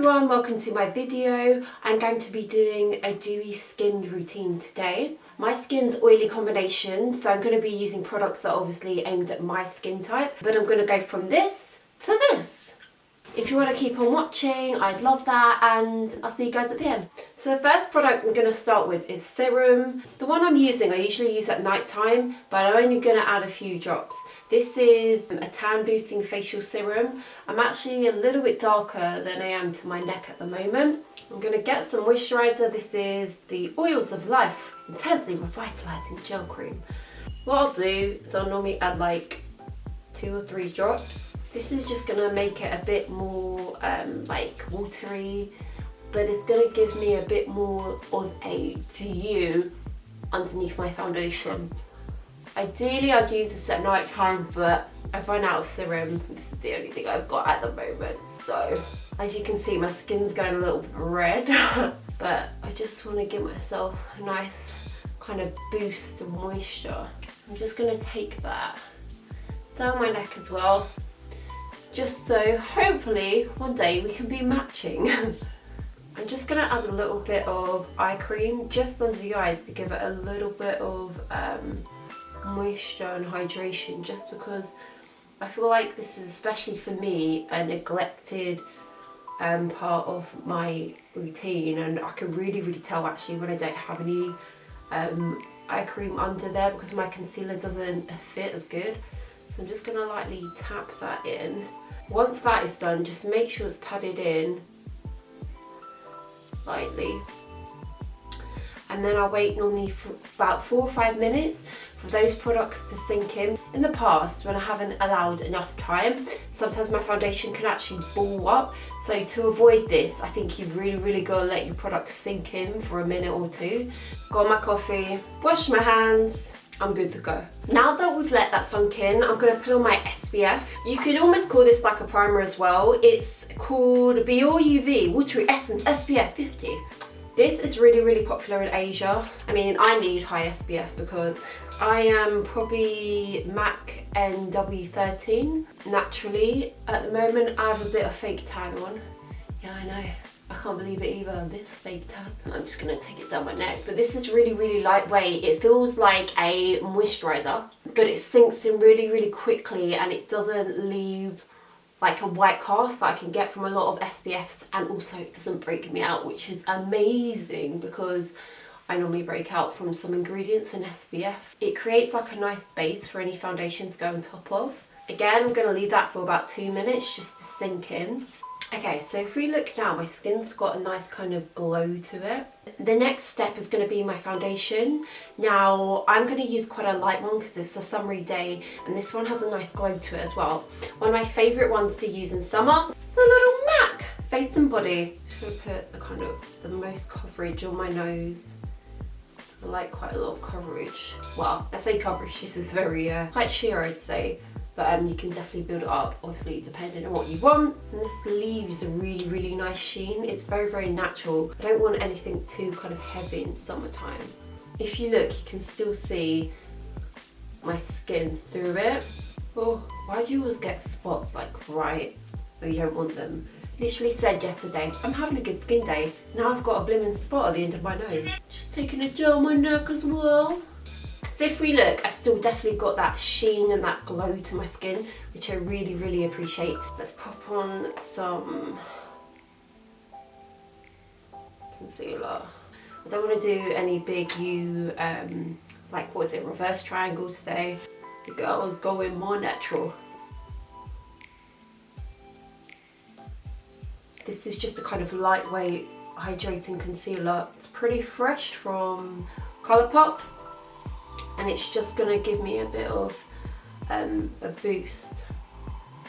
everyone, welcome to my video. I'm going to be doing a dewy skin routine today. My skin's oily combination, so I'm going to be using products that are obviously aimed at my skin type, but I'm going to go from this to this. If you want to keep on watching, I'd love that, and I'll see you guys at the end. So the first product I'm going to start with is Serum. The one I'm using, I usually use at night time, but I'm only going to add a few drops. This is a tan boosting facial serum. I'm actually a little bit darker than I am to my neck at the moment. I'm going to get some moisturiser. This is the Oils of Life Intensely Revitalising Gel Cream. What I'll do is I'll normally add like 2 or 3 drops. This is just going to make it a bit more like watery, but it's going to give me a bit more of a dew underneath my foundation. Ideally I'd use this at night time, but I've run out of serum. This is the only thing I've got at the moment. So as you can see, my skin's going a little bit red, but I just want to give myself a nice kind of boost of moisture. I'm just going to take that down my neck as well, just so hopefully one day we can be matching. I'm just going to add a little bit of eye cream just under the eyes to give it a little bit of moisture and hydration, just because I feel like this is, especially for me, a neglected part of my routine, and I can really tell actually when I don't have any eye cream under there because my concealer doesn't fit as good. So I'm just going to lightly tap that in. Once that is done, just make sure it's padded in lightly, and then I'll wait normally for about 4 or 5 minutes for those products to sink in. In the past, when I haven't allowed enough time, sometimes my foundation can actually ball up. So to avoid this, I think you've really got to let your products sink in for a minute or two. Got my coffee, wash my hands, I'm good to go. Now that we've let that sunk in, I'm going to put on my SPF. You could almost call this like a primer as well. It's called Biore UV Watery Essence SPF 50. This is really popular in Asia. I mean, I need high SPF because I am probably MAC NW13 naturally. At the moment, I have a bit of fake tan on. Yeah, I know. I can't believe it either, this fake tan. I'm just gonna take it down my neck. But this is really lightweight. It feels like a moisturiser, but it sinks in really quickly, and it doesn't leave like a white cast that I can get from a lot of SPFs, and also it doesn't break me out, which is amazing because I normally break out from some ingredients in SPF. It creates like a nice base for any foundation to go on top of. Again, I'm gonna leave that for about 2 minutes just to sink in. Okay, so if we look now, my skin's got a nice kind of glow to it. The next step is going to be my foundation. Now, I'm going to use quite a light one because it's a summery day, and this one has a nice glow to it as well. One of my favourite ones to use in summer, the little MAC Face and Body. I'm going to put the kind of the most coverage on my nose. I like quite a lot of coverage. Well, I say coverage, this is very quite sheer, I'd say. But you can definitely build it up, obviously depending on what you want. And this leaves a really nice sheen. It's very natural. I don't want anything too kind of heavy in summertime. If you look, you can still see my skin through it. Oh, why do you always get spots like right where you don't want them? Literally said yesterday, I'm having a good skin day. Now I've got a blimmin' spot at the end of my nose. Just taking it down my neck as well. So if we look, I still definitely got that sheen and that glow to my skin, which I really appreciate. Let's pop on some concealer. I don't want to do any big like what is it, reverse triangles today. The girl is going more natural. This is just a kind of lightweight hydrating concealer. It's pretty fresh from ColourPop. And it's just going to give me a bit of a boost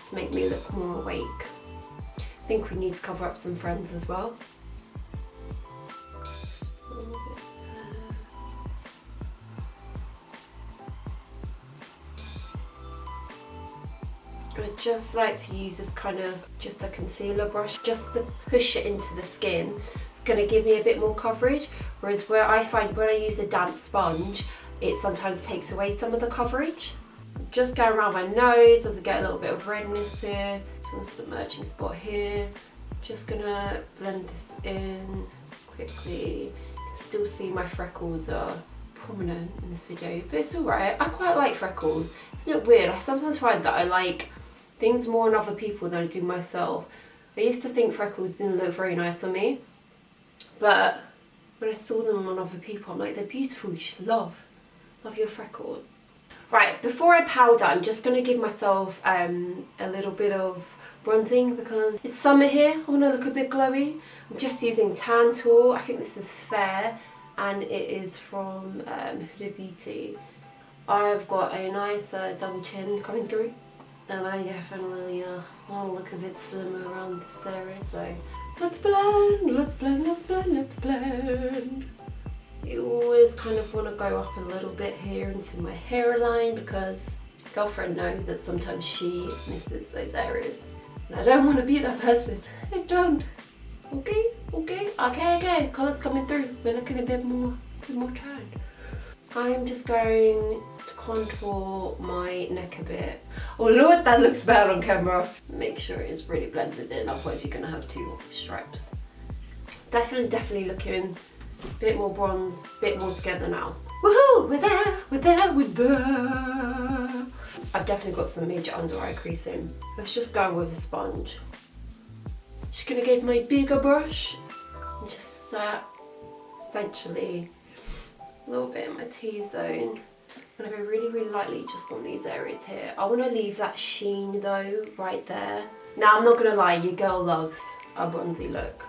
to make me look more awake. I think we need to cover up some friends as well. I just like to use this kind of just a concealer brush just to push it into the skin. It's going to give me a bit more coverage, whereas where I find when I use a damp sponge, it sometimes takes away some of the coverage. Just going around my nose as I get a little bit of redness here, so a submerging spot here, Just gonna blend this in quickly. You can still see my freckles are prominent in this video, but it's alright. I quite like freckles. It's not weird. I sometimes find that I like things more on other people than I do myself. I used to think freckles didn't look very nice on me, but when I saw them on other people, I'm like, they're beautiful. You should love your freckles. Right, before I powder, I'm just going to give myself a little bit of bronzing because it's summer here. I want to look a bit glowy. I'm just using Tan Tool. I think this is Fair, and it is from Revitalising. I've got a nice double chin coming through, and I definitely want to look a bit slimmer around this area, so let's blend, let's blend, let's blend, let's blend. You always kind of want to go up a little bit here into my hairline because girlfriend knows that sometimes she misses those areas. And I don't want to be that person. I don't. Okay, okay, okay, okay. Colour's coming through. We're looking a bit more tanned. I'm just going to contour my neck a bit. Oh Lord, that looks bad on camera. Make sure it is really blended in, otherwise you're gonna have two stripes. Definitely looking a bit more bronze, a bit more together now. Woohoo! We're there, we're there, we're there. I've definitely got some major under eye creasing. Let's just go with a sponge. Just gonna get my bigger brush and just essentially a little bit in my T-zone. I'm gonna go really lightly just on these areas here. I wanna leave that sheen though, right there. Now I'm not gonna lie, your girl loves a bronzy look.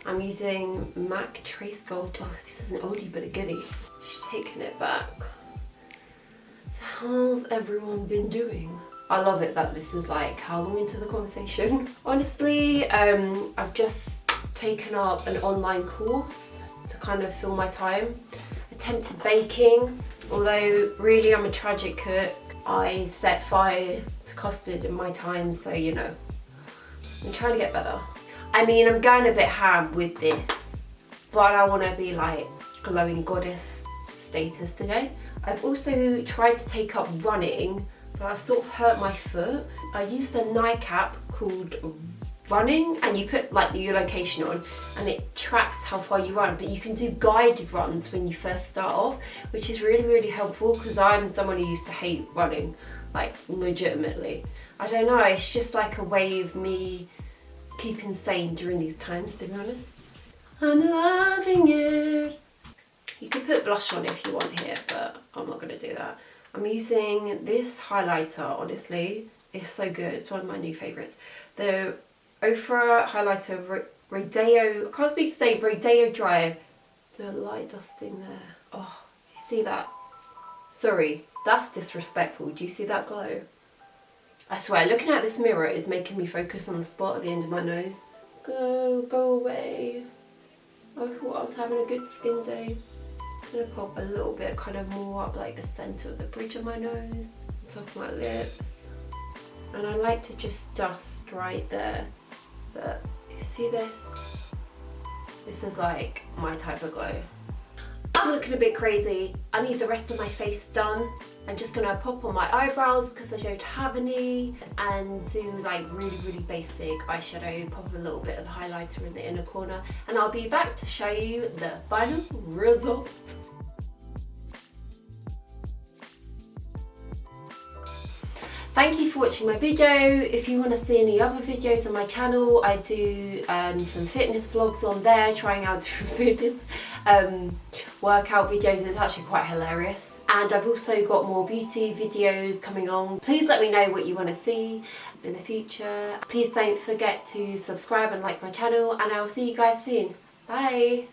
I'm using MAC Trace Gold. Oh, this is an oldie but a goodie. Just taking it back. So how's everyone been doing? I love it that this is like how long into the conversation. Honestly, I've just taken up an online course to kind of fill my time. Attempted baking, although really I'm a tragic cook. I set fire to custard in my time, so you know, I'm trying to get better. I mean, I'm going a bit ham with this, but I want to be like glowing goddess status today. I've also tried to take up running, but I've sort of hurt my foot. I used a Nike app called Running, and you put like your location on and it tracks how far you run, but you can do guided runs when you first start off, which is really helpful because I'm someone who used to hate running, like legitimately. I don't know, it's just like a way of me keeping sane during these times, to be honest. I'm loving it. You could put blush on if you want here, but I'm not going to do that. I'm using this highlighter, honestly. It's so good. It's one of my new favourites. The Ofra highlighter Rodeo, I can't speak today, Rodeo Dry. Do a light dusting there. Oh, you see that? Sorry, that's disrespectful. Do you see that glow? I swear, looking at this mirror is making me focus on the spot at the end of my nose. Go away. I thought I was having a good skin day. I'm gonna pop a little bit kind of more up like the centre of the bridge of my nose, top of my lips. And I like to just dust right there. But you see this? This is like my type of glow. I'm looking a bit crazy. I need the rest of my face done. I'm just gonna pop on my eyebrows because I don't have any, and do like really basic eyeshadow, pop a little bit of highlighter in the inner corner, and I'll be back to show you the final result. Thank you for watching my video. If you want to see any other videos on my channel, I do some fitness vlogs on there, trying out different fitness workout videos. It's actually quite hilarious. And I've also got more beauty videos coming along. Please let me know what you want to see in the future. Please don't forget to subscribe and like my channel, and I will see you guys soon. Bye!